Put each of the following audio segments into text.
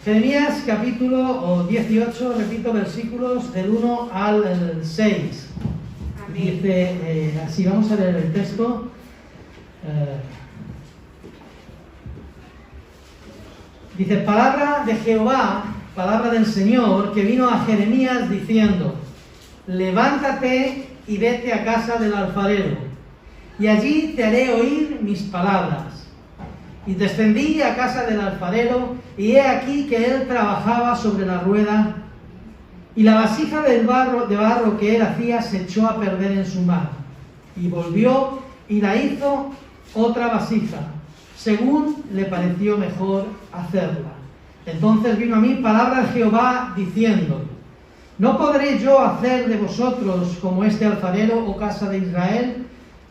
Jeremías capítulo 18, repito, versículos del 1 al 6. Amén. Dice así, vamos a leer el texto. Dice, palabra de Jehová, palabra del Señor, que vino a Jeremías diciendo, levántate y vete a casa del alfarero, y allí te haré oír mis palabras. Y descendí a casa del alfarero, y he aquí que él trabajaba sobre la rueda, y la vasija de barro que él hacía se echó a perder en su mano. Y volvió y la hizo otra vasija, según le pareció mejor hacerla. Entonces vino a mí palabra de Jehová diciendo, ¿no podré yo hacer de vosotros como este alfarero, oh casa de Israel?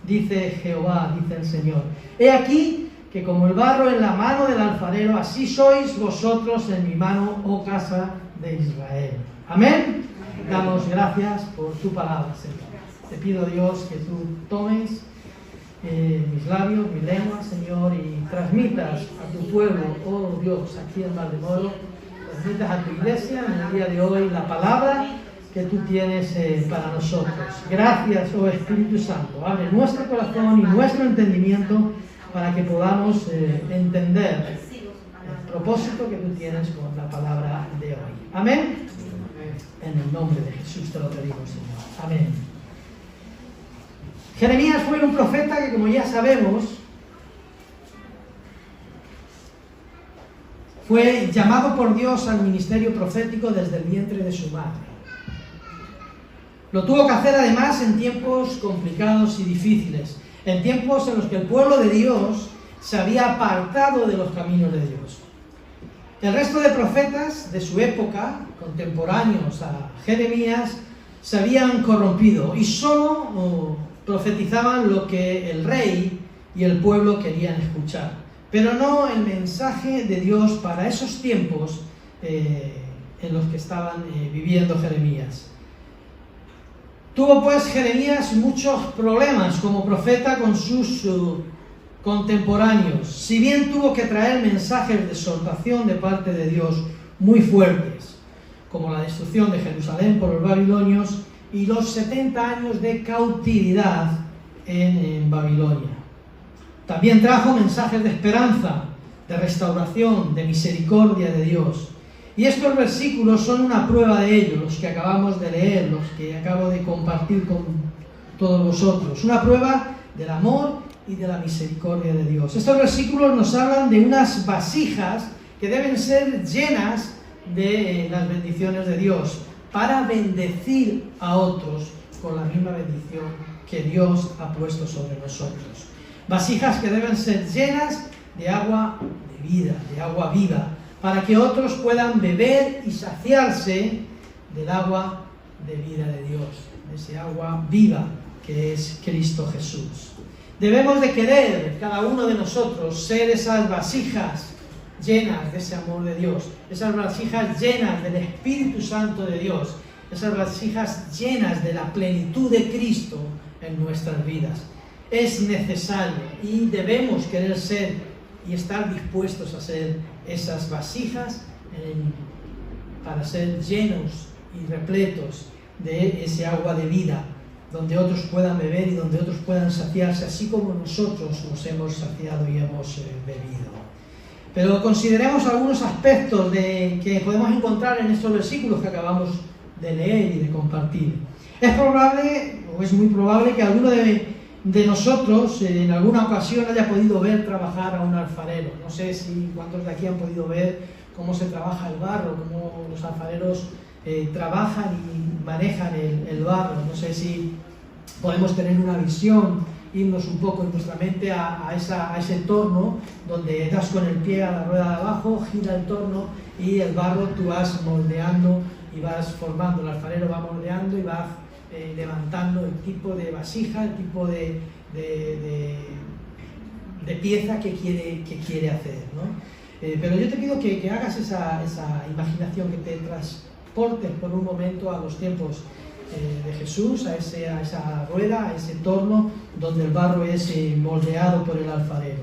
Dice Jehová, dice el Señor. He aquí que como el barro en la mano del alfarero, así sois vosotros en mi mano, oh casa de Israel. Amén. Damos gracias por tu palabra, Señor. Te pido, Dios, que tú tomes mis labios, mi lengua, Señor, y transmitas a tu pueblo, oh Dios, aquí en Valdemoro, transmitas a tu iglesia en el día de hoy la palabra que tú tienes para nosotros. Gracias, oh Espíritu Santo. Abre nuestro corazón y nuestro entendimiento para que podamos entender el propósito que tú tienes con la palabra de hoy. Amén. En el nombre de Jesús te lo pedimos, Señor. Amén. Jeremías fue un profeta que, como ya sabemos, fue llamado por Dios al ministerio profético desde el vientre de su madre. Lo tuvo que hacer además en tiempos complicados y difíciles, en tiempos en los que el pueblo de Dios se había apartado de los caminos de Dios. El resto de profetas de su época, contemporáneos a Jeremías, se habían corrompido y solo profetizaban lo que el rey y el pueblo querían escuchar, pero no el mensaje de Dios para esos tiempos en los que estaban viviendo Jeremías. Tuvo pues Jeremías muchos problemas como profeta con sus contemporáneos, si bien tuvo que traer mensajes de exhortación de parte de Dios muy fuertes, como la destrucción de Jerusalén por los babilonios y los 70 años de cautividad en Babilonia. También trajo mensajes de esperanza, de restauración, de misericordia de Dios. Y estos versículos son una prueba de ello, los que acabamos de leer, los que acabo de compartir con todos vosotros. Una prueba del amor y de la misericordia de Dios. Estos versículos nos hablan de unas vasijas que deben ser llenas de las bendiciones de Dios, para bendecir a otros con la misma bendición que Dios ha puesto sobre nosotros. Vasijas que deben ser llenas de agua de vida, de agua viva, para que otros puedan beber y saciarse del agua de vida de Dios, de ese agua viva que es Cristo Jesús. Debemos de querer, cada uno de nosotros, ser esas vasijas llenas de ese amor de Dios, esas vasijas llenas del Espíritu Santo de Dios, esas vasijas llenas de la plenitud de Cristo en nuestras vidas. Es necesario y debemos querer ser y estar dispuestos a ser esas vasijas para ser llenos y repletos de ese agua de vida, donde otros puedan beber y donde otros puedan saciarse, así como nosotros nos hemos saciado y hemos bebido. Pero consideremos algunos aspectos que podemos encontrar en estos versículos que acabamos de leer y de compartir. Es probable, o es muy probable, que alguno de nosotros en alguna ocasión haya podido ver trabajar a un alfarero. No sé si cuántos de aquí han podido ver cómo se trabaja el barro, cómo los alfareros trabajan y manejan el barro. No sé si podemos tener una visión, irnos un poco en nuestra mente a ese torno donde das con el pie a la rueda de abajo, gira el torno y el barro tú vas moldeando y vas formando. El alfarero va moldeando y va levantando el tipo de vasija, el tipo de pieza que quiere hacer, ¿no? Pero yo te pido que hagas esa imaginación, que te transportes por un momento a los tiempos de Jesús, a esa rueda, a ese torno donde el barro es moldeado por el alfarero.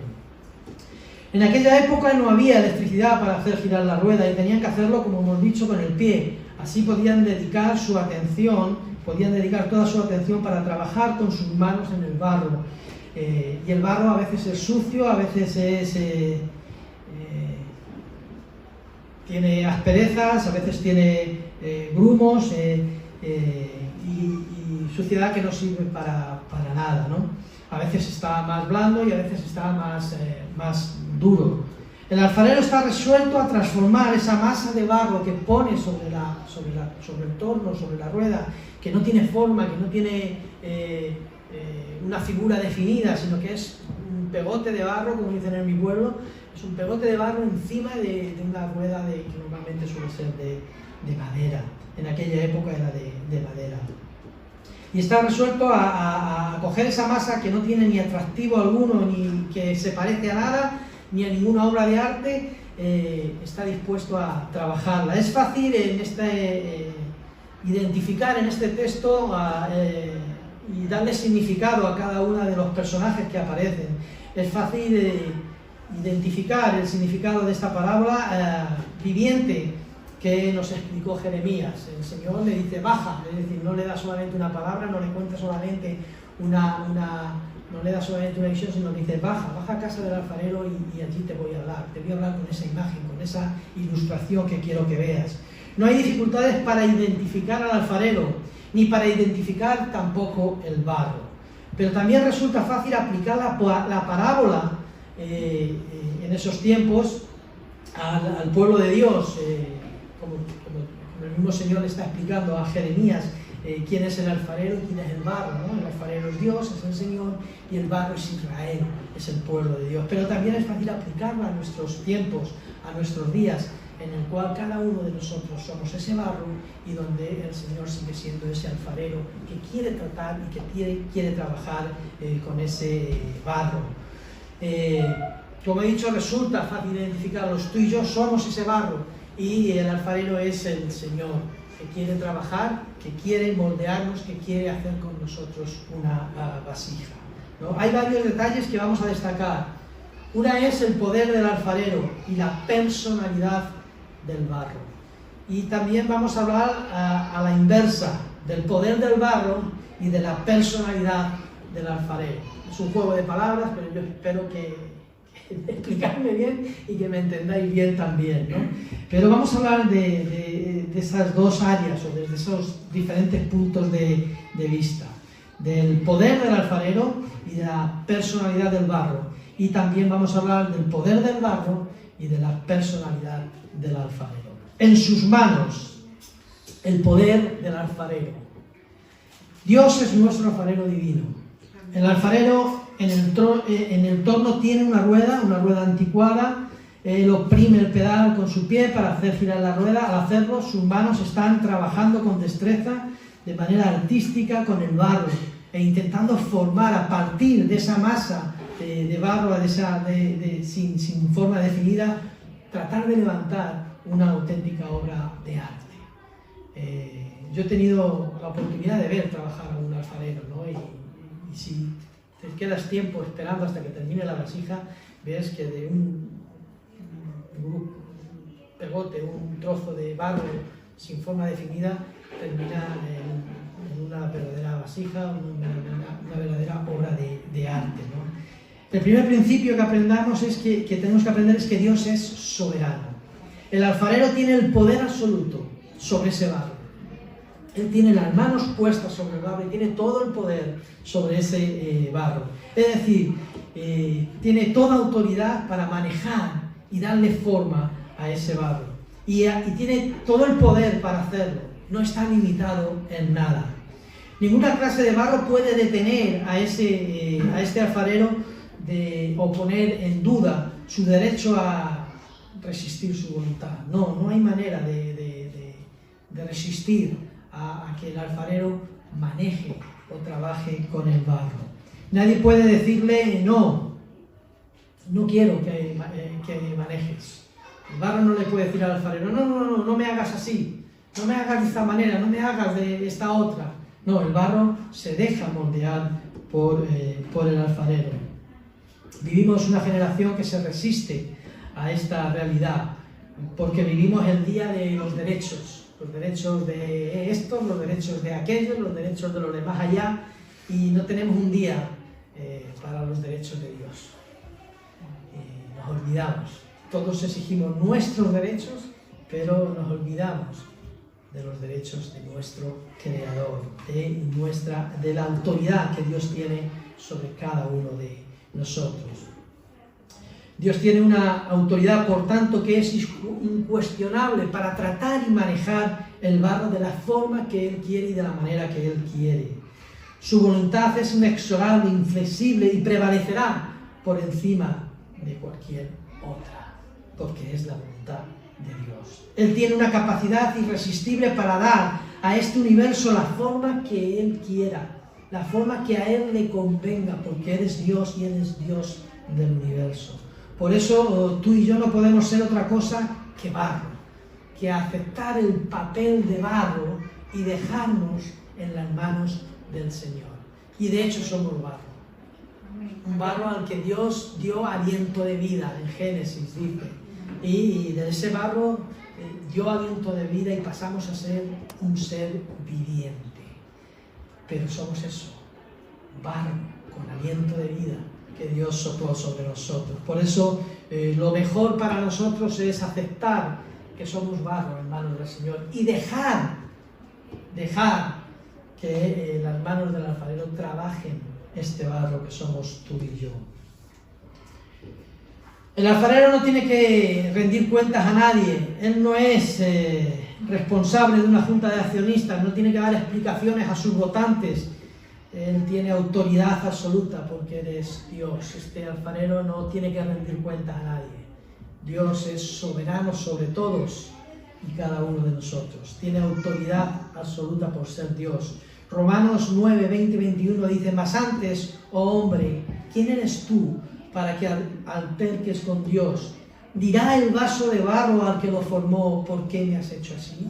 En aquella época no había electricidad para hacer girar la rueda y tenían que hacerlo, como hemos dicho, con el pie. Así podían dedicar toda su atención para trabajar con sus manos en el barro. Y el barro a veces es sucio, a veces tiene asperezas, a veces tiene grumos y suciedad que no sirve para nada, ¿no? A veces está más blando y a veces está más duro. El alfarero está resuelto a transformar esa masa de barro que pone sobre el torno, sobre la rueda, que no tiene forma, que no tiene una figura definida, sino que es un pegote de barro, como dicen en mi pueblo, es un pegote de barro encima de una rueda que normalmente suele ser de madera. En aquella época era de madera. Y está resuelto a coger esa masa que no tiene ni atractivo alguno, ni que se parece a nada, ni a ninguna obra de arte, está dispuesto a trabajarla. Es fácil identificar en este texto y darle significado a cada uno de los personajes que aparecen. Es fácil identificar el significado de esta parábola viviente que nos explicó Jeremías. El Señor le dice baja, es decir, no le da solamente una palabra, no le cuenta solamente no le da solamente una visión, sino que dice baja a casa del alfarero y allí te voy a hablar con esa imagen, con esa ilustración que quiero que veas. No hay dificultades para identificar al alfarero, ni para identificar tampoco el barro. Pero también resulta fácil aplicar la parábola en esos tiempos al pueblo de Dios, como el mismo Señor le está explicando a Jeremías quién es el alfarero y quién es el barro, ¿no? El alfarero es Dios, es el Señor, y el barro es Israel, es el pueblo de Dios. Pero también es fácil aplicarlo a nuestros tiempos, a nuestros días, en el cual cada uno de nosotros somos ese barro y donde el Señor sigue siendo ese alfarero que quiere tratar y que quiere trabajar con ese barro. Como he dicho, resulta fácil identificarlos. Tú y yo somos ese barro y el alfarero es el Señor, que quiere trabajar, que quiere moldearnos, que quiere hacer con nosotros una vasija, ¿no? Hay varios detalles que vamos a destacar. Una es el poder del alfarero y la personalidad del barro. Y también vamos a hablar a la inversa, del poder del barro y de la personalidad del alfarero. Es un juego de palabras, pero yo espero que explicarme bien y que me entendáis bien también, ¿no? Pero vamos a hablar de esas dos áreas o desde esos diferentes puntos de vista, del poder del alfarero y de la personalidad del barro. Y también vamos a hablar del poder del barro y de la personalidad del alfarero. En sus manos, el poder del alfarero. Dios es nuestro alfarero divino. El alfarero en el torno tiene una rueda anticuada, él oprime el pedal con su pie para hacer girar la rueda. Al hacerlo, sus manos están trabajando con destreza, de manera artística, con el barro, e intentando formar a partir de esa masa de barro, sin forma definida, tratar de levantar una auténtica obra de arte. Yo he tenido la oportunidad de ver trabajar a un alfarero, ¿no? Y si te quedas tiempo esperando hasta que termine la vasija, ves que de un pegote, un trozo de barro sin forma definida, termina en una verdadera vasija, una verdadera obra de arte, ¿no? El primer principio que aprendamos que tenemos que aprender es que Dios es soberano. El alfarero tiene el poder absoluto sobre ese barro. Él tiene las manos puestas sobre el barro y tiene todo el poder sobre ese barro. Es decir, tiene toda autoridad para manejar y darle forma a ese barro. Y tiene todo el poder para hacerlo. No está limitado en nada. Ninguna clase de barro puede detener a este alfarero o poner en duda su derecho a resistir su voluntad. No hay manera de resistir a que el alfarero maneje o trabaje con el barro. Nadie puede decirle no quiero que manejes. El barro no le puede decir al alfarero no me hagas así, no me hagas de esta manera, no me hagas de esta otra. No, el barro se deja moldear por el alfarero. Vivimos una generación que se resiste a esta realidad, porque vivimos el día de los derechos de estos, los derechos de aquellos, los derechos de los demás allá, y no tenemos un día para los derechos de Dios. Nos olvidamos. Todos exigimos nuestros derechos, pero nos olvidamos de los derechos de nuestro Creador, de la autoridad que Dios tiene sobre cada uno de nosotros. Dios tiene una autoridad, por tanto, que es incuestionable para tratar y manejar el barro de la forma que Él quiere y de la manera que Él quiere. Su voluntad es inexorable, inflexible y prevalecerá por encima de cualquier otra, porque es la voluntad de Dios. Él tiene una capacidad irresistible para dar a este universo la forma que Él quiera, la forma que a Él le convenga, porque Él es Dios y Él es Dios del universo. Por eso tú y yo no podemos ser otra cosa que barro, que aceptar el papel de barro y dejarnos en las manos del Señor. Y de hecho somos barro. Un barro al que Dios dio aliento de vida, en Génesis dice. Y de ese barro dio aliento de vida y pasamos a ser un ser viviente. Pero somos eso, barro con aliento de vida que Dios sopló sobre nosotros. Por eso lo mejor para nosotros es aceptar que somos barro en manos del Señor y dejar que las manos del alfarero trabajen este barro que somos tú y yo. El alfarero no tiene que rendir cuentas a nadie. Él no es responsable de una junta de accionistas, no tiene que dar explicaciones a sus votantes. Él tiene autoridad absoluta porque eres Dios. Este alfarero no tiene que rendir cuentas a nadie. Dios es soberano sobre todos y cada uno de nosotros. Tiene autoridad absoluta por ser Dios. Romanos 9, 20, 21 dice: mas antes, oh hombre, ¿quién eres tú para que alterques con Dios? ¿Dirá el vaso de barro al que lo formó, ¿por qué me has hecho así?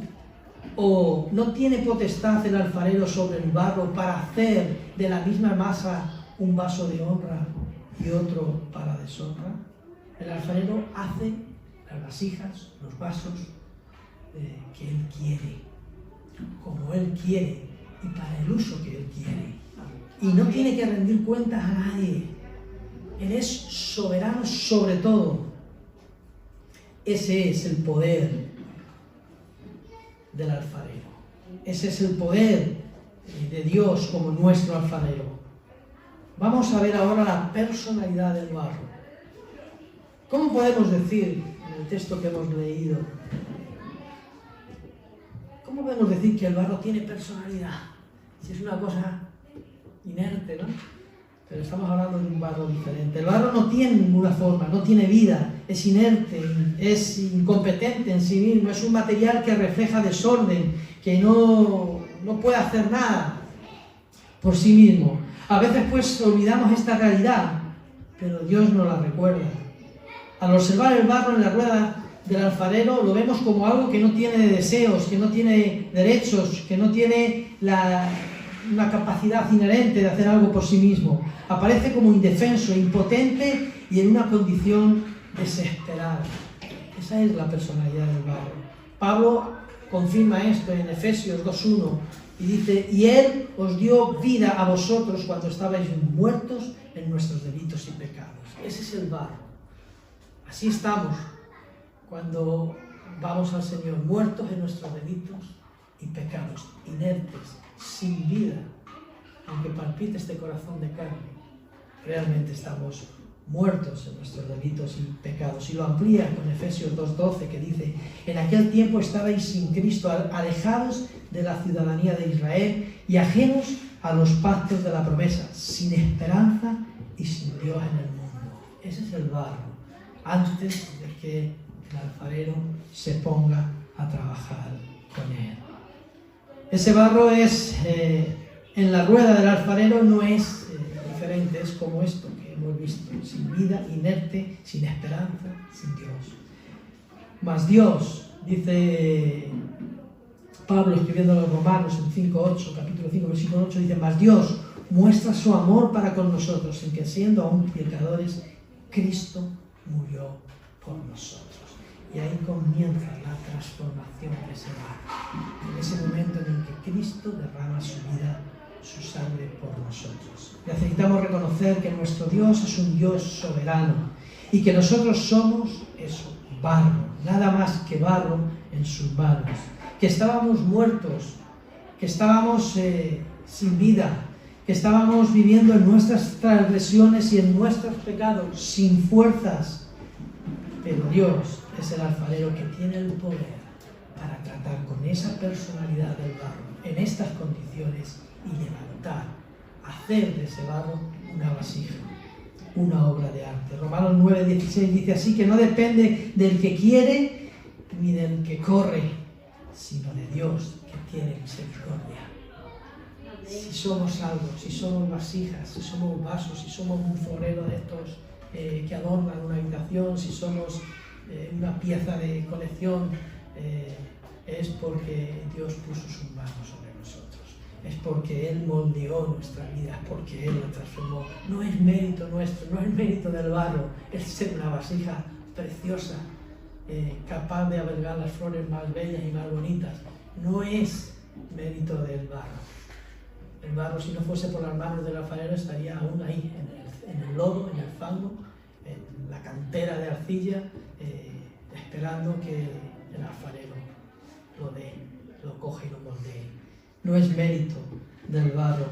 ¿O no tiene potestad el alfarero sobre el barro para hacer de la misma masa un vaso de honra y otro para deshonra? El alfarero hace las vasijas, los vasos que Él quiere, como Él quiere y para el uso que Él quiere. Y no tiene que rendir cuentas a nadie. Él es soberano sobre todo. Ese es el poder del alfarero. Ese es el poder de Dios como nuestro alfarero. Vamos a ver ahora la personalidad del barro. ¿Cómo podemos decir en el texto que hemos leído? ¿Cómo podemos decir que el barro tiene personalidad? Si es una cosa inerte, ¿no? Pero estamos hablando de un barro diferente. El barro no tiene ninguna forma, no tiene vida, es inerte, es incompetente en sí mismo, es un material que refleja desorden, que no puede hacer nada por sí mismo. A veces pues olvidamos esta realidad, pero Dios nos la recuerda. Al observar el barro en la rueda del alfarero lo vemos como algo que no tiene deseos, que no tiene derechos, que no tiene una capacidad inherente de hacer algo por sí mismo. Aparece como indefenso, impotente y en una condición desesperada. Esa es la personalidad del barro. Pablo confirma esto en Efesios 2:1 y dice: y Él os dio vida a vosotros cuando estabais muertos en nuestros delitos y pecados. Ese es el barro. Así estamos cuando vamos al Señor, muertos en nuestros delitos y pecados, inertes, sin vida. Aunque palpite este corazón de carne, realmente estamos muertos en nuestros delitos y pecados. Y lo amplía con Efesios 2:12, que dice: en aquel tiempo estabais sin Cristo, alejados de la ciudadanía de Israel y ajenos a los pactos de la promesa, sin esperanza y sin Dios en el mundo. Ese es el barro, antes de que el alfarero se ponga a trabajar con él. Ese barro es, en la rueda del alfarero no es diferente, es como esto que hemos visto, sin vida, inerte, sin esperanza, sin Dios. Mas Dios, dice Pablo escribiendo a los Romanos en 5:8, capítulo 5, versículo 8, dice: mas Dios muestra su amor para con nosotros, en que siendo aún pecadores, Cristo murió por nosotros. Y ahí comienza la transformación de ese barro. En ese momento en el que Cristo derrama su vida, su sangre por nosotros. Necesitamos reconocer que nuestro Dios es un Dios soberano y que nosotros somos eso, barro, nada más que barro en sus manos. Que estábamos muertos, que estábamos sin vida, que estábamos viviendo en nuestras transgresiones y en nuestros pecados, sin fuerzas. Pero Dios es el alfarero que tiene el poder para tratar con esa personalidad del barro en estas condiciones y levantar, hacer de ese barro una vasija, una obra de arte. Romanos 9:16 dice así, que no depende del que quiere ni del que corre, sino de Dios que tiene misericordia. Si somos algo, si somos vasijas, si somos vasos, si somos un florero de estos que adornan una habitación, si somos una pieza de colección, es porque Dios puso sus manos sobre nosotros. Es porque Él moldeó nuestra vida, es porque Él la transformó. No es mérito nuestro, no es mérito del barro, es ser una vasija preciosa, capaz de albergar las flores más bellas y más bonitas. No es mérito del barro. El barro, si no fuese por las manos del alfarero, estaría aún ahí, en el lodo, en el fango, en la cantera de arcilla, esperando que el alfarero lo dé, lo coge y lo moldee. No es mérito del barro,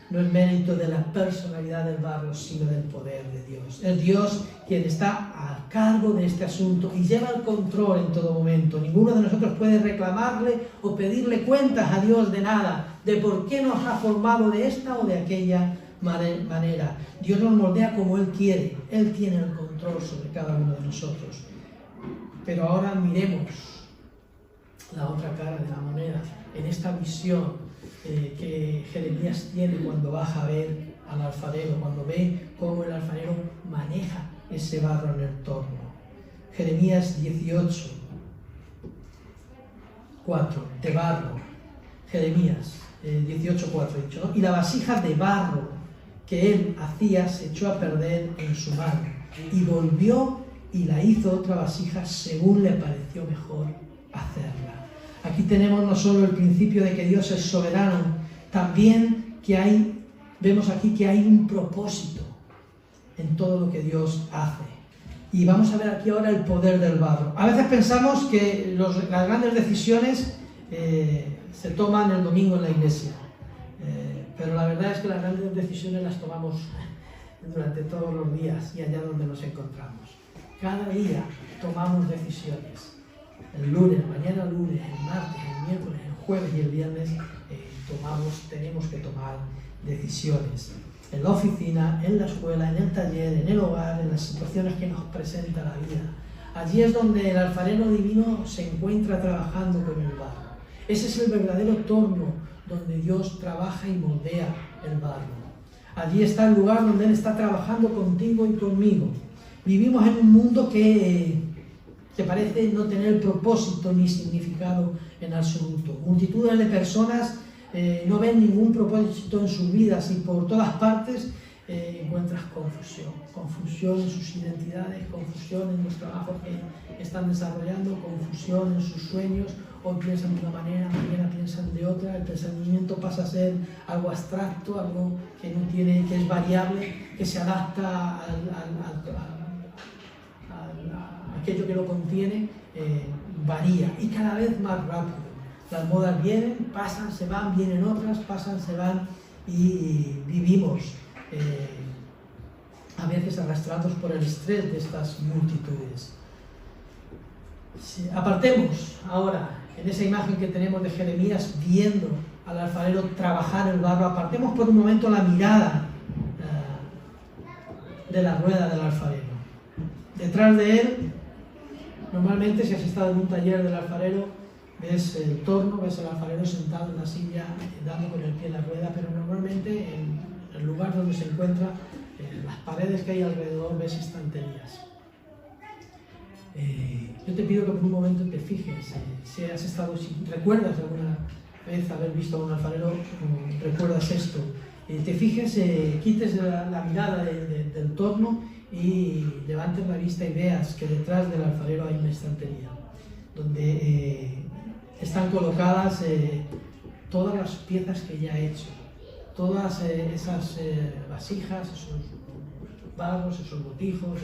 no es mérito de la personalidad del barro, sino del poder de Dios. Es Dios quien está a cargo de este asunto y lleva el control en todo momento. Ninguno de nosotros puede reclamarle o pedirle cuentas a Dios de nada, de por qué nos ha formado de esta o de aquella manera. Dios nos moldea como Él quiere. Él tiene el control sobre cada uno de nosotros. Pero ahora miremos la otra cara de la moneda, en esta visión que Jeremías tiene cuando baja a ver al alfarero, cuando ve cómo el alfarero maneja ese barro en el torno. Jeremías 18, 4, de barro. Jeremías 18, 4 he dicho, ¿no? Y la vasija de barro que él hacía se echó a perder en su mano, y volvió y la hizo otra vasija según le pareció mejor hacerla. Aquí tenemos no solo el principio de que Dios es soberano, también que vemos aquí que hay un propósito en todo lo que Dios hace. Y vamos a ver aquí ahora el poder del barro. A veces pensamos que las grandes decisiones se toman el domingo en la iglesia, pero la verdad es que las grandes decisiones las tomamos durante todos los días y allá donde nos encontramos. Cada día tomamos decisiones. El lunes, mañana lunes, el martes, el miércoles, el jueves y el viernes tenemos que tomar decisiones. En la oficina, en la escuela, en el taller, en el hogar, en las situaciones que nos presenta la vida. Allí es donde el alfarero divino se encuentra trabajando con el barro. Ese es el verdadero torno donde Dios trabaja y moldea el barro. Allí está el lugar donde Él está trabajando contigo y conmigo. Vivimos en un mundo que parece no tener propósito ni significado en absoluto. Multitudes de personas no ven ningún propósito en sus vidas y por todas partes encuentras confusión en sus identidades, confusión en los trabajos que están desarrollando, confusión en sus sueños. Hoy piensan de una manera, mañana piensan de otra. El pensamiento pasa a ser algo abstracto, algo que no tiene, que es variable, que se adapta a aquello que lo contiene, varía y cada vez más rápido. Las modas vienen, pasan, se van, vienen otras, pasan, se van y vivimos a veces arrastrados por el estrés de estas multitudes. Apartemos ahora, en esa imagen que tenemos de Jeremías viendo al alfarero trabajar el barro, apartemos por un momento la mirada de la rueda del alfarero. Detrás de él, normalmente si has estado en un taller del alfarero, ves el torno, ves al alfarero sentado en la silla, dando con el pie en la rueda, pero normalmente en el lugar donde se encuentra, las paredes que hay alrededor, ves estanterías. Yo te pido que por un momento te fijes, si recuerdas alguna vez haber visto a un alfarero, recuerdas esto, te fijes, quites la mirada del torno y levantes la vista y veas que detrás del alfarero hay una estantería donde están colocadas todas las piezas que ya ha hecho, todas esas vasijas, esos barros, esos botijos,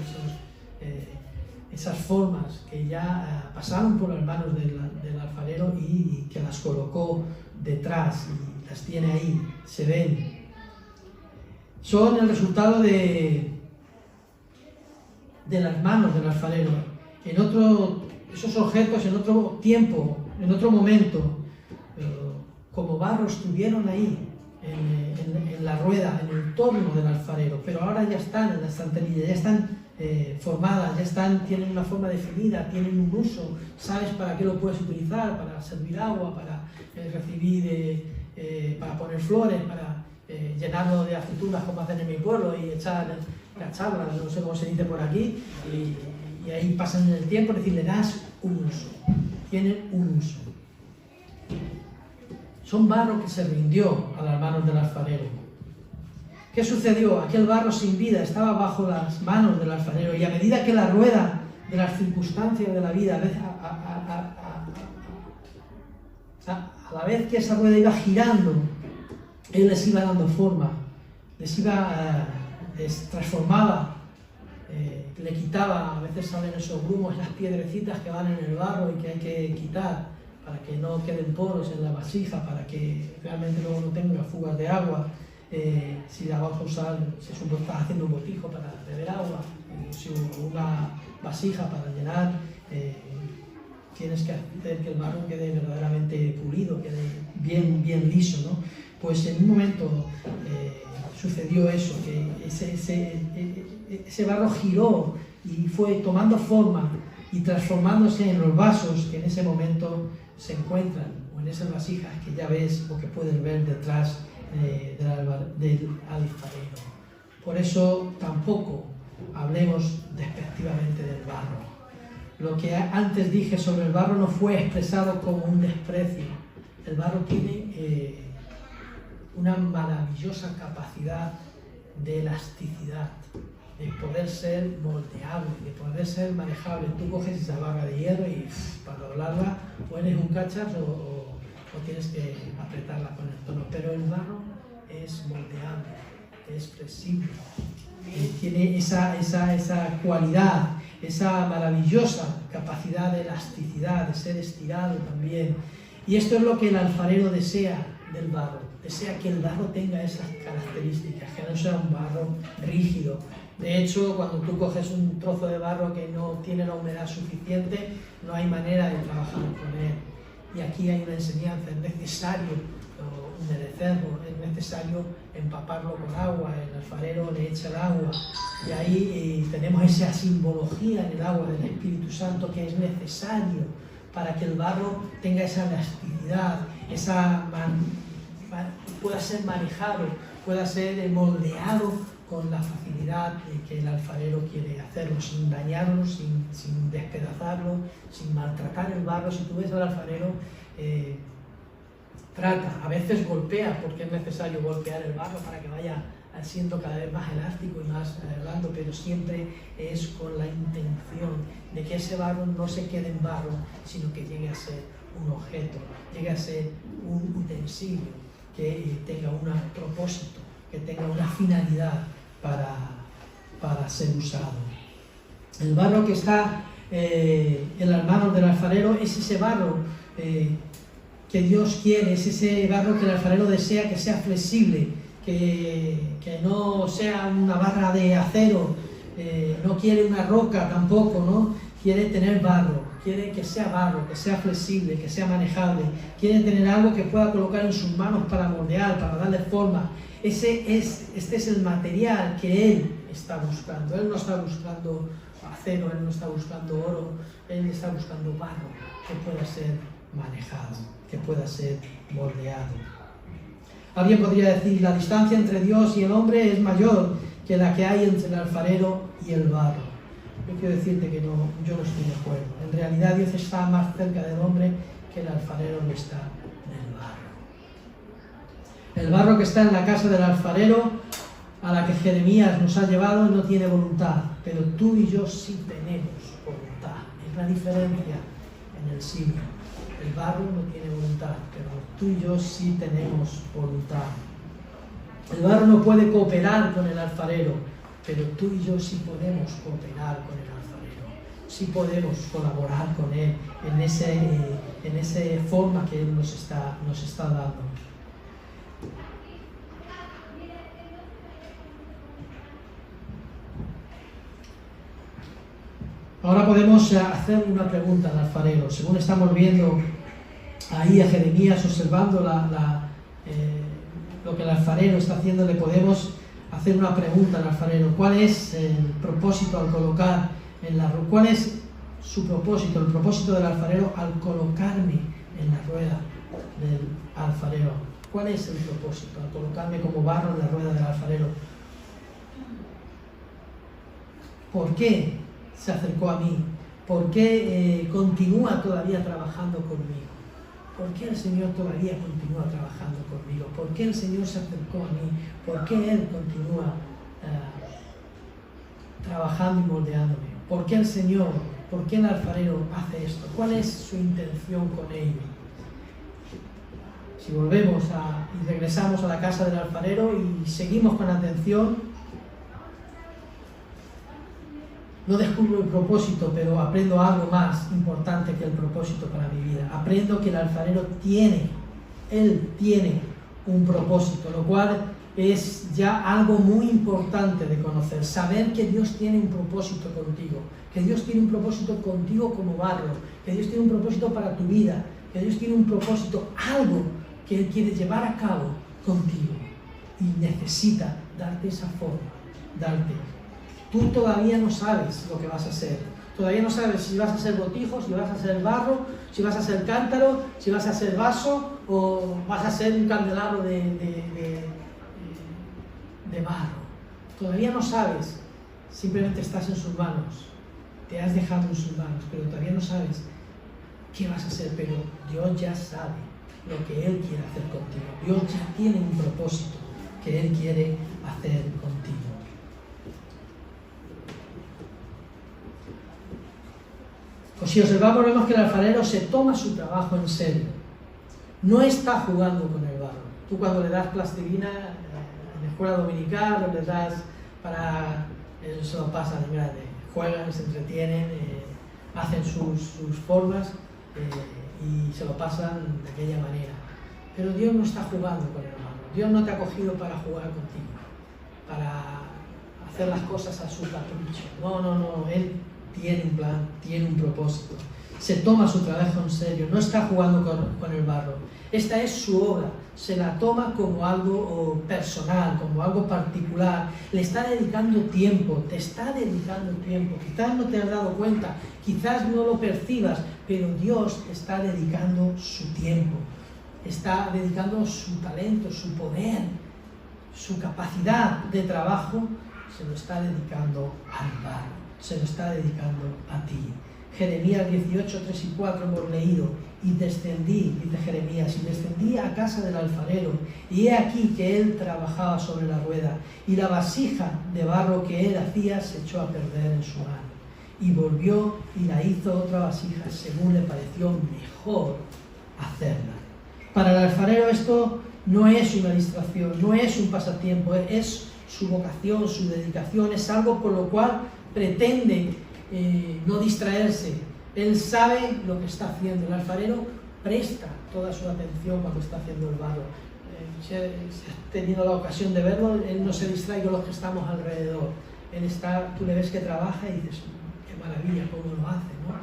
esas formas que ya pasaron por las manos del alfarero y que las colocó detrás y las tiene ahí, se ven. Son el resultado de las manos del alfarero. Esos objetos en otro tiempo, en otro momento, como barro estuvieron ahí, en la rueda, en el torno del alfarero, pero ahora ya están en la estantería, ya están formadas, tienen una forma definida, tienen un uso, sabes para qué lo puedes utilizar, para servir agua, para recibir, para poner flores, para llenarlo de aceitunas como hacen en mi pueblo y echar cachabras, no sé cómo se dice por aquí, y ahí pasan el tiempo, es decir, le das un uso, tienen un uso. Son barro que se rindió a las manos del alfarero. ¿Qué sucedió? Aquel barro sin vida estaba bajo las manos del alfarero y a medida que la rueda de las circunstancias de la vida, a la vez que esa rueda iba girando, él les iba dando forma, les transformaba, le quitaba, a veces salen esos grumos, las piedrecitas que van en el barro y que hay que quitar para que no queden poros en la vasija, para que realmente luego no tenga fugas de agua. Si la vas a usar, si estás haciendo un botijo para beber agua, si una vasija para llenar, tienes que hacer que el barro quede verdaderamente pulido, quede bien liso, ¿no? Pues en un momento sucedió eso, que ese barro giró y fue tomando forma y transformándose en los vasos que en ese momento se encuentran, o en esas vasijas que ya ves o que puedes ver detrás del alfarero. Por eso tampoco hablemos despectivamente del barro. Lo que antes dije sobre el barro no fue expresado como un desprecio. El barro tiene una maravillosa capacidad de elasticidad, de poder ser moldeable, de poder ser manejable. Tú coges esa barra de hierro y para doblarla pones un cachas o tienes que apretarla con el tono, pero el barro es moldeable, es flexible, tiene esa cualidad, esa maravillosa capacidad de elasticidad, de ser estirado también. Y esto es lo que el alfarero desea del barro, desea que el barro tenga esas características, que no sea un barro rígido. De hecho, cuando tú coges un trozo de barro que no tiene la humedad suficiente, no hay manera de trabajar con él. Y aquí hay una enseñanza, es necesario humedecerlo, es necesario empaparlo con agua, el alfarero le echa el agua, y ahí tenemos esa simbología en el agua del Espíritu Santo que es necesario para que el barro tenga esa elasticidad, pueda ser manejado, pueda ser moldeado con la facilidad que el alfarero quiere hacerlo, sin dañarlo, sin despedazarlo, sin maltratar el barro. Si tú ves al alfarero, trata, a veces golpea, porque es necesario golpear el barro para que vaya siendo cada vez más elástico y más blando, pero siempre es con la intención de que ese barro no se quede en barro, sino que llegue a ser un objeto, llegue a ser un utensilio que tenga un propósito, que tenga una finalidad para ser usado. El barro que está en las manos del alfarero es ese barro que Dios quiere, es ese barro que el alfarero desea que sea flexible, que no sea una barra de acero, no quiere una roca tampoco, ¿no? Quiere tener barro, quiere que sea flexible, que sea manejable, quiere tener algo que pueda colocar en sus manos para moldear, para darle forma. Este es el material que Él está buscando. Él no está buscando acero, Él no está buscando oro, Él está buscando barro que pueda ser manejado, que pueda ser moldeado. Alguien podría decir, la distancia entre Dios y el hombre es mayor que la que hay entre el alfarero y el barro. Yo quiero decirte que no, yo no estoy de acuerdo. En realidad Dios está más cerca del hombre que el alfarero lo está del barro. El barro que está en la casa del alfarero a la que Jeremías nos ha llevado no tiene voluntad, pero tú y yo sí tenemos voluntad. Es la diferencia en el signo. El barro no tiene voluntad, pero tú y yo sí tenemos voluntad. El barro no puede cooperar con el alfarero, pero tú y yo sí podemos cooperar con el alfarero. Sí podemos colaborar con él en esa forma que él nos está dando. Ahora podemos hacer una pregunta al alfarero. Según estamos viendo ahí a Jeremías observando lo que el alfarero está haciendo, le podemos hacer una pregunta al alfarero. ¿Cuál es el propósito al colocar cuál es su propósito, el propósito del alfarero al colocarme en la rueda del alfarero? ¿Cuál es el propósito al colocarme como barro en la rueda del alfarero? ¿Por qué se acercó a mí? ¿Por qué continúa todavía trabajando conmigo? ¿Por qué el Señor todavía continúa trabajando conmigo? ¿Por qué el Señor se acercó a mí? ¿Por qué Él continúa trabajando y moldeándome? ¿Por qué el Señor, por qué el alfarero hace esto? ¿Cuál es su intención con ello? Si volvemos y regresamos a la casa del alfarero y seguimos con atención, no descubro el propósito, pero aprendo algo más importante que el propósito para mi vida. Aprendo que el alfarero tiene un propósito, lo cual es ya algo muy importante de conocer. Saber que Dios tiene un propósito contigo, que Dios tiene un propósito contigo como barro, que Dios tiene un propósito para tu vida, que Dios tiene un propósito, algo que Él quiere llevar a cabo contigo y necesita darte esa forma, Tú todavía no sabes lo que vas a hacer. Todavía no sabes si vas a ser botijo, si vas a ser barro, si vas a ser cántaro, si vas a ser vaso o vas a ser un candelabro de barro. Todavía no sabes. Simplemente estás en sus manos. Te has dejado en sus manos, pero todavía no sabes qué vas a hacer. Pero Dios ya sabe lo que Él quiere hacer contigo. Dios ya tiene un propósito que Él quiere hacer contigo. Pues si observamos, vemos que el alfarero se toma su trabajo en serio. No está jugando con el barro. Tú cuando le das plastilina en la escuela dominical, o le das para... Ellos se lo pasan en grande. Juegan, se entretienen, hacen sus formas y se lo pasan de aquella manera. Pero Dios no está jugando con el barro. Dios no te ha cogido para jugar contigo, para hacer las cosas a su capricho. No. Él tiene un plan, tiene un propósito. Se toma su trabajo en serio, no está jugando con el barro. Esta es su obra, se la toma como algo personal, como algo particular. Le está dedicando tiempo, te está dedicando tiempo. Quizás no te has dado cuenta, quizás no lo percibas, pero Dios te está dedicando su tiempo. Está dedicando su talento, su poder, su capacidad de trabajo, se lo está dedicando al barro. Se lo está dedicando a ti. Jeremías 18, 3 y 4 hemos leído: y descendí, dice Jeremías, y descendí a casa del alfarero, y he aquí que él trabajaba sobre la rueda, y la vasija de barro que él hacía se echó a perder en su mano. Y volvió y la hizo otra vasija según le pareció mejor hacerla. Para el alfarero esto no es una distracción, no es un pasatiempo, es su vocación, su dedicación, es algo con lo cual pretende no distraerse. Él sabe lo que está haciendo. El alfarero presta toda su atención cuando está haciendo el barro. Si has tenido la ocasión de verlo, él no se distrae con los que estamos alrededor. Tú le ves que trabaja y dices, qué maravilla, cómo lo hace, ¿no?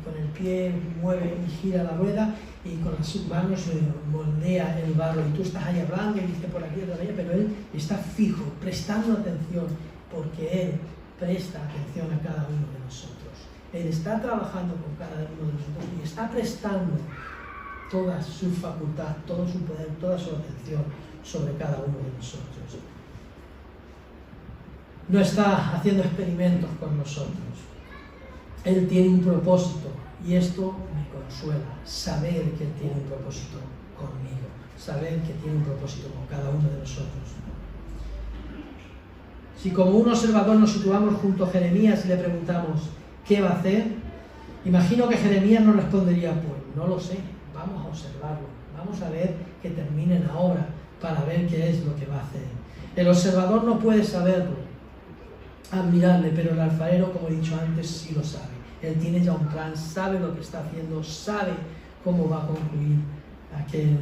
Con el pie mueve y gira la rueda y con las manos moldea el barro. Y tú estás ahí hablando y dices por aquí, por allá, pero él está fijo, prestando atención, porque él presta atención a cada uno de nosotros. Él está trabajando con cada uno de nosotros y está prestando toda su facultad, todo su poder, toda su atención sobre cada uno de nosotros. No está haciendo experimentos con nosotros. Él tiene un propósito y esto me consuela, saber que Él tiene un propósito conmigo, saber que tiene un propósito con cada uno de nosotros. Si como un observador nos situamos junto a Jeremías y le preguntamos ¿qué va a hacer? Imagino que Jeremías nos respondería, pues no lo sé, vamos a observarlo, vamos a ver que termine la obra para ver qué es lo que va a hacer. El observador no puede saberlo, admirarle, pero el alfarero, como he dicho antes, sí lo sabe. Él tiene ya un plan, sabe lo que está haciendo, sabe cómo va a concluir aquel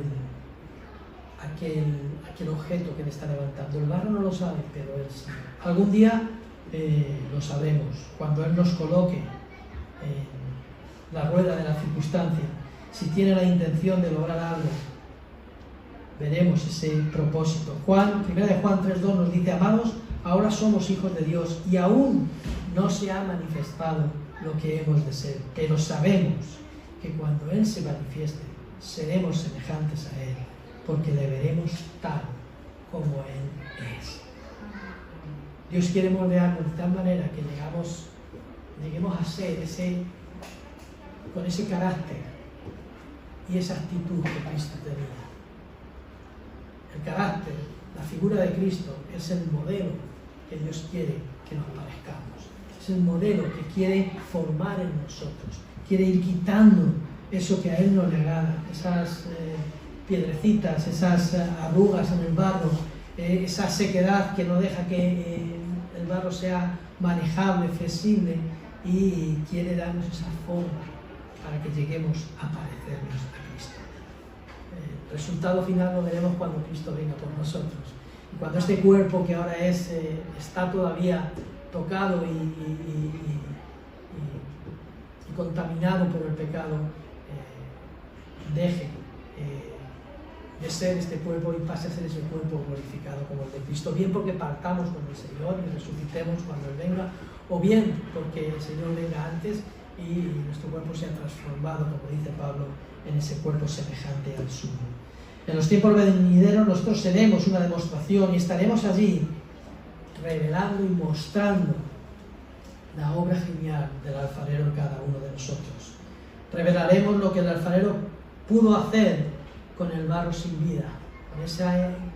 objeto que le está levantando. El barro no lo sabe, pero él sí. Algún día lo sabremos, cuando Él nos coloque en la rueda de la circunstancia. Si tiene la intención de lograr algo, veremos ese propósito. 1 Juan 3:2 nos dice, amados, ahora somos hijos de Dios y aún no se ha manifestado lo que hemos de ser, pero sabemos que cuando Él se manifieste, seremos semejantes a Él, porque le veremos tal como Él es. Dios quiere moldearnos de tal manera que lleguemos a ser con ese carácter y esa actitud que Cristo tenía. El carácter, la figura de Cristo es el modelo que Dios quiere que nos parezcamos. Es el modelo que quiere formar en nosotros. Quiere ir quitando eso que a Él no le agrada, esas piedrecitas, esas arrugas en el barro, esa sequedad que no deja que el barro sea manejable, flexible, y quiere darnos esa forma para que lleguemos a parecernos a Cristo. El resultado final lo veremos cuando Cristo venga por nosotros. Y cuando este cuerpo que ahora está todavía tocado y contaminado por el pecado, deje de ser este cuerpo y pase a ser ese cuerpo glorificado como el de Cristo, bien porque partamos con el Señor y resucitemos cuando Él venga, o bien porque el Señor venga antes y nuestro cuerpo sea transformado, como dice Pablo, en ese cuerpo semejante al suyo. En los tiempos venideros nosotros seremos una demostración y estaremos allí revelando y mostrando la obra genial del alfarero en cada uno de nosotros. Revelaremos lo que el alfarero pudo hacer con el barro sin vida, con ese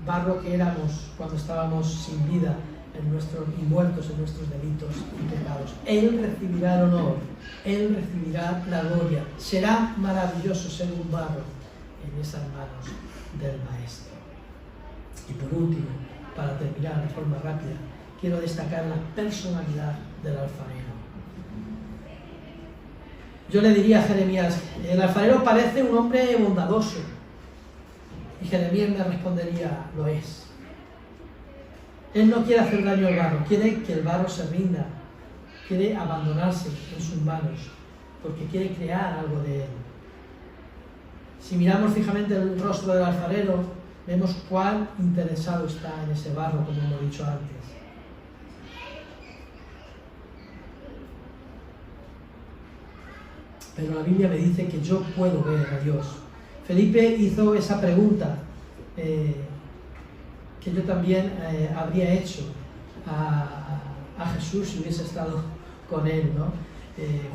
barro que éramos cuando estábamos sin vida y muertos en nuestros delitos y pecados. Él recibirá el honor, Él recibirá la gloria. Será maravilloso ser un barro en esas manos del Maestro. Y por último, para terminar de forma rápida, quiero destacar la personalidad del alfarero. Yo le diría a Jeremías, el alfarero parece un hombre bondadoso. Y Jeremías me respondería, lo es. Él no quiere hacer daño al barro, quiere que el barro se rinda, quiere abandonarse en sus manos, porque quiere crear algo de él. Si miramos fijamente el rostro del alfarero, vemos cuán interesado está en ese barro, como hemos dicho antes. Pero la Biblia me dice que yo puedo ver a Dios. Felipe hizo esa pregunta que yo también habría hecho a Jesús si hubiese estado con Él, ¿no?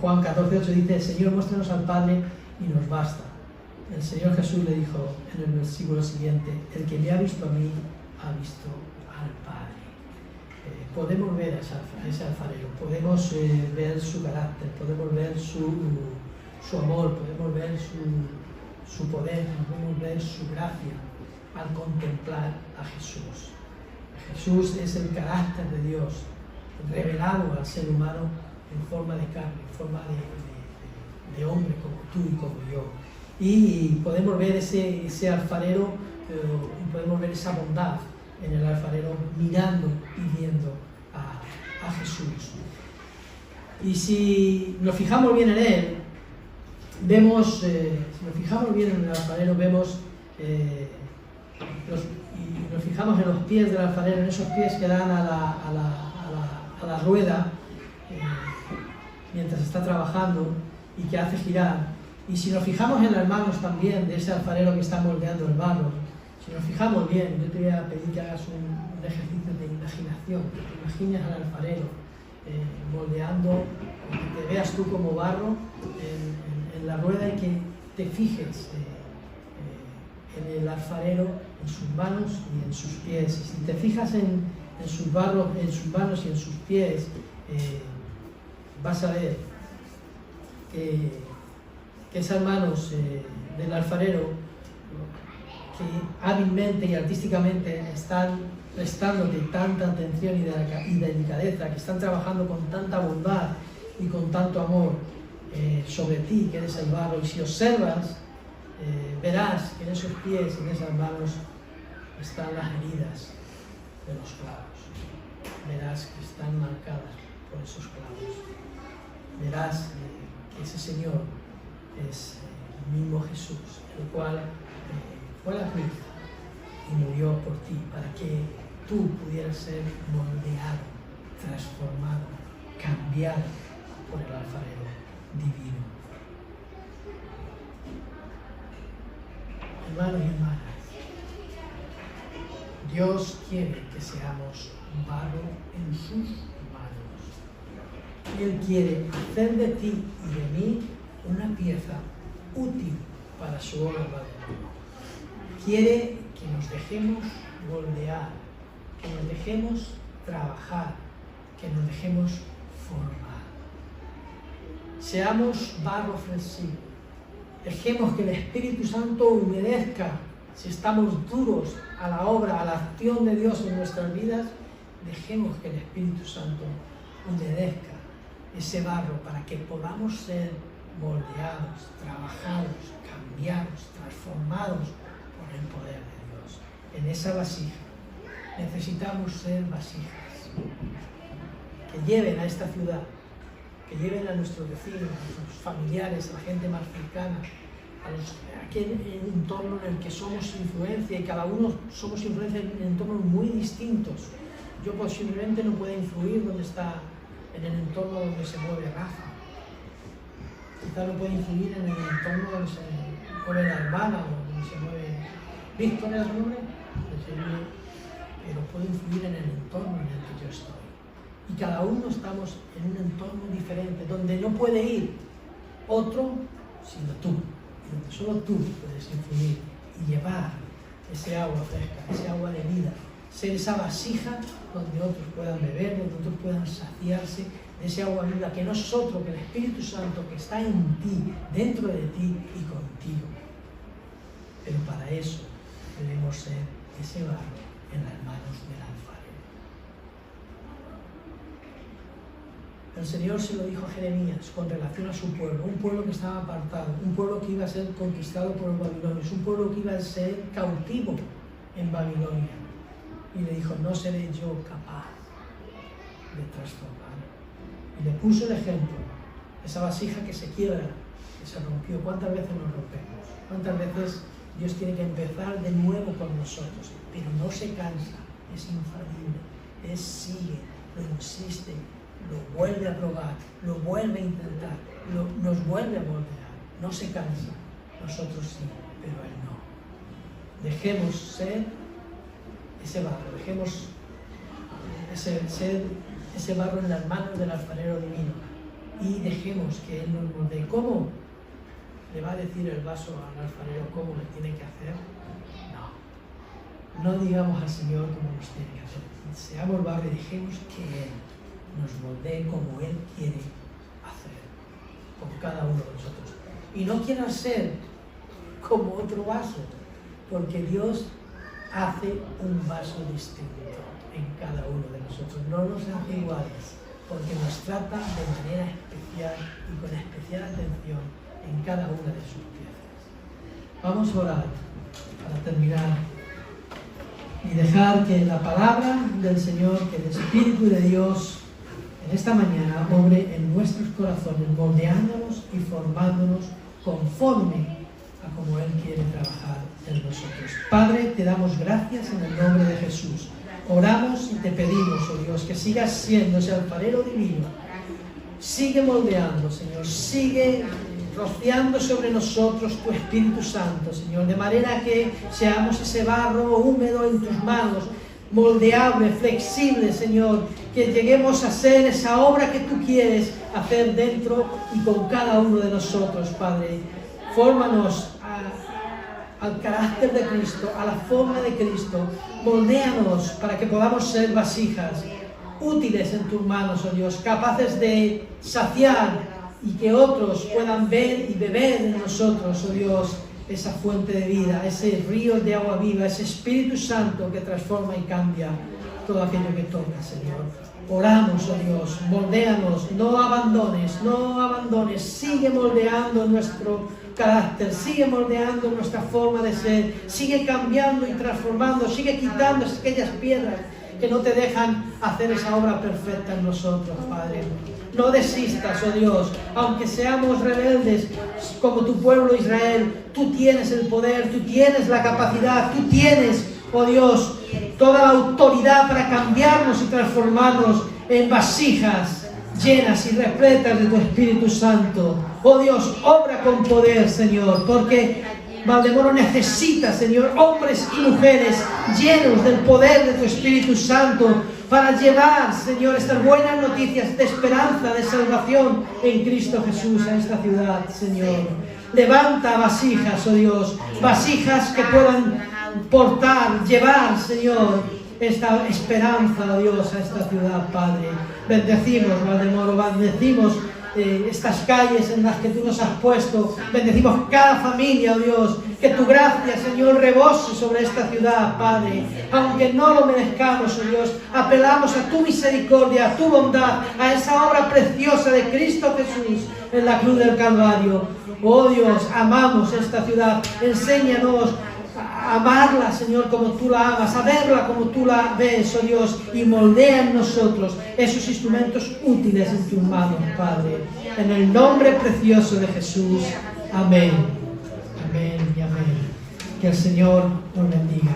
Juan 14:8 dice, Señor, muéstranos al Padre y nos basta. El Señor Jesús le dijo en el versículo siguiente, el que me ha visto a mí, ha visto al Padre. Podemos ver a ese alfarero, podemos ver su carácter, podemos ver su amor, podemos ver su poder, podemos ver su gracia al contemplar a Jesús. Jesús es el carácter de Dios revelado al ser humano en forma de carne, en forma de hombre como tú y como yo. Y podemos ver ese alfarero, y podemos ver esa bondad en el alfarero mirando y viendo a Jesús. Y si nos fijamos bien en él, vemos, si nos fijamos bien en el alfarero, vemos, y nos fijamos en los pies del alfarero, en esos pies que dan a la rueda mientras está trabajando y que hace girar. Y si nos fijamos en las manos también de ese alfarero que está moldeando el barro, si nos fijamos bien, yo te voy a pedir que hagas un ejercicio de imaginación, que te imagines al alfarero moldeando, que te veas tú como barro en la rueda y que te fijes en el alfarero, en sus manos y en sus pies. Y si te fijas en en sus manos y en sus pies, vas a ver que esas manos del alfarero, que hábilmente y artísticamente están prestándote tanta atención y delicadeza, que están trabajando con tanta bondad y con tanto amor sobre ti, que eres el barro. Y si observas, verás que en esos pies, en esas manos, están las heridas de los clavos. Verás que están marcadas por esos clavos. Verás que ese Señor es el mismo Jesús, el cual fue a la cruz y murió por ti, para que tú pudieras ser moldeado, transformado, cambiado por el alfarero divino. Hermanos y hermanas, Dios quiere que seamos barro en sus manos. Él quiere hacer de ti y de mí una pieza útil para su obra. Quiere que nos dejemos moldear, que nos dejemos trabajar, que nos dejemos formar. Seamos barro flexible. Dejemos que el Espíritu Santo humedezca. Si estamos duros a la obra, a la acción de Dios en nuestras vidas, dejemos que el Espíritu Santo humedezca ese barro para que podamos ser moldeados, trabajados, cambiados, transformados por el poder de Dios. En esa vasija necesitamos ser vasijas que lleven a esta ciudad, que lleven a nuestros vecinos, a nuestros familiares, a la gente más cercana, a aquel entorno en el que somos influencia, y cada uno somos influencia en entornos muy distintos. Yo posiblemente no pueda influir donde está, en el entorno donde se mueve Rafa. Quizá no pueda influir en el entorno donde se mueve la hermana o donde se mueve Víctor, ¿es el nombre? Pero puedo influir en el entorno en el que yo estoy. Y cada uno estamos en un entorno diferente, donde no puede ir otro sino tú, y donde solo tú puedes influir y llevar ese agua fresca, ese agua de vida, ser esa vasija donde otros puedan beber, donde otros puedan saciarse de ese agua viva que nosotros, que el Espíritu Santo que está en ti, dentro de ti y contigo. Pero para eso debemos ser ese barro en las manos del alfarero. El Señor se lo dijo a Jeremías con relación a su pueblo, un pueblo que estaba apartado, un pueblo que iba a ser conquistado por los babilonios, un pueblo que iba a ser cautivo en Babilonia. Y le dijo, no seré yo capaz de transformar. Y le puso el ejemplo, esa vasija que se quiebra, que se rompió. ¿Cuántas veces nos rompemos? ¿Cuántas veces Dios tiene que empezar de nuevo con nosotros? Pero no se cansa, es infalible, sigue, lo insiste, lo vuelve a probar, lo vuelve a intentar, nos vuelve a moldear, no se cansa. Nosotros sí, pero Él no. Dejemos ser ese barro, dejemos ser ese barro en las manos del alfarero divino y dejemos que Él nos moldee. ¿Cómo? ¿Le va a decir el vaso al alfarero cómo le tiene que hacer? No. No digamos al Señor cómo nos tiene que hacer. Seamos barro y dejemos que Él nos moldee como Él quiere hacer con cada uno de nosotros. Y no quieran ser como otro vaso, porque Dios hace un vaso distinto en cada uno de nosotros. No nos hace iguales, porque nos trata de manera especial y con especial atención en cada una de sus piezas. Vamos a orar para terminar y dejar que la palabra del Señor, que el Espíritu de Dios en esta mañana obre en nuestros corazones, moldeándonos y formándonos conforme a como Él quiere trabajar en nosotros. Padre, te damos gracias en el nombre de Jesús. Oramos y te pedimos, oh Dios, que sigas siendo ese alfarero divino. Sigue moldeando, Señor. Sigue rociando sobre nosotros tu Espíritu Santo, Señor. De manera que seamos ese barro húmedo en tus manos, moldeable, flexible, Señor. Que lleguemos a ser esa obra que tú quieres hacer dentro y con cada uno de nosotros, Padre. Fórmanos al carácter de Cristo, a la forma de Cristo. Moldéanos para que podamos ser vasijas útiles en tus manos, oh Dios, capaces de saciar y que otros puedan ver y beber de nosotros, oh Dios, esa fuente de vida, ese río de agua viva, ese Espíritu Santo que transforma y cambia todo aquello que toca, Señor. Oramos, oh Dios, moldéanos, no abandones, sigue moldeando nuestro carácter, sigue moldeando nuestra forma de ser, sigue cambiando y transformando, sigue quitando aquellas piedras que no te dejan hacer esa obra perfecta en nosotros, Padre. No desistas, oh Dios, aunque seamos rebeldes como tu pueblo Israel, tú tienes el poder, tú tienes la capacidad, tú tienes, oh Dios, toda la autoridad para cambiarnos y transformarnos en vasijas llenas y repletas de tu Espíritu Santo. Oh Dios, obra con poder, Señor, porque Valdemoro necesita, Señor, hombres y mujeres llenos del poder de tu Espíritu Santo para llevar, Señor, estas buenas noticias de esperanza, de salvación en Cristo Jesús a esta ciudad, Señor. Levanta vasijas, oh Dios, vasijas que puedan portar, llevar, Señor, esta esperanza, oh Dios, a esta ciudad, Padre. Bendecimos, Valdemoro, bendecimos estas calles en las que tú nos has puesto, bendecimos cada familia, oh Dios, que tu gracia, Señor, rebose sobre esta ciudad, Padre, aunque no lo merezcamos, oh Dios, apelamos a tu misericordia, a tu bondad, a esa obra preciosa de Cristo Jesús en la cruz del Calvario. Oh Dios, amamos esta ciudad, enséñanos a amarla, Señor, como tú la amas, a verla como tú la ves, oh Dios, y moldea en nosotros esos instrumentos útiles en tus manos, Padre. En el nombre precioso de Jesús. Amén. Amén y amén. Que el Señor nos bendiga.